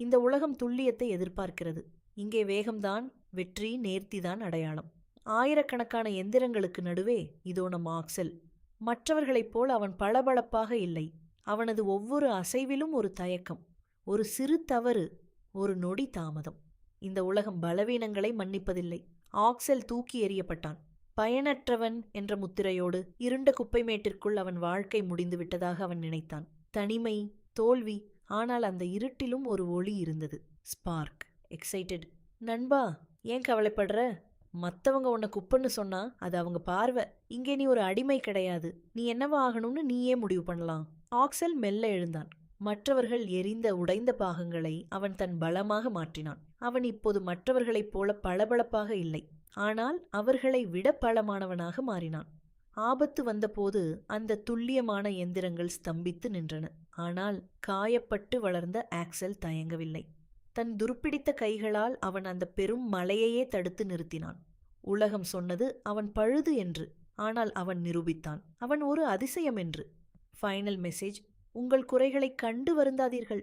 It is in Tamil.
இந்த உலகம் துல்லியத்தை எதிர்பார்க்கிறது. இங்கே வேகம்தான் வெற்றி, நேர்த்திதான் அடையாளம். ஆயிரக்கணக்கான எந்திரங்களுக்கு நடுவே இதோ நம் ஆக்சல். மற்றவர்களைப் போல் அவன் பளபளப்பாக இல்லை. அவனது ஒவ்வொரு அசைவிலும் ஒரு தயக்கம், ஒரு சிறு தவறு, ஒரு நொடி தாமதம். இந்த உலகம் பலவீனங்களை மன்னிப்பதில்லை. ஆக்சல் தூக்கி எறியப்பட்டான். பயனற்றவன் என்ற முத்திரையோடு இருண்ட குப்பைமேட்டிற்குள் அவன் வாழ்க்கை முடிந்துவிட்டதாக அவன் நினைத்தான். தனிமை, தோல்வி. ஆனால் அந்த இருட்டிலும் ஒரு ஒளி இருந்தது. ஸ்பார்க். எக்ஸைட்டட். நண்பா, ஏன் கவலைப்படுற? மத்தவங்க உன்னை குப்பன்னு சொன்னா அது அவங்க பார்வை. இங்கே நீ ஒரு அடிமை கிடையாது. நீ என்னவா ஆகணும்னு நீயே முடிவு பண்ணலாம். ஆக்சல் மெல்ல எழுந்தான். மற்றவர்கள் எரிந்த உடைந்த பாகங்களை அவன் தன் பலமாக மாற்றினான். அவன் இப்போது மற்றவர்களைப் போல பளபளப்பாக இல்லை. ஆனால் அவர்களை விட பலமானவனாக மாறினான். ஆபத்து வந்தபோது அந்த துல்லியமான எந்திரங்கள் ஸ்தம்பித்து நின்றன. ஆனால் காயப்பட்டு வளர்ந்த ஆக்சல் தயங்கவில்லை. தன் துருப்பிடித்த கைகளால் அவன் அந்த பெரும் மலையையே தடுத்து நிறுத்தினான். உலகம் சொன்னது அவன் பழுது என்று. ஆனால் அவன் நிரூபித்தான் அவன் ஒரு அதிசயம் என்று. ஃபைனல் மெசேஜ்: உங்கள் குறைகளைக் கண்டு வருந்தாதீர்கள்.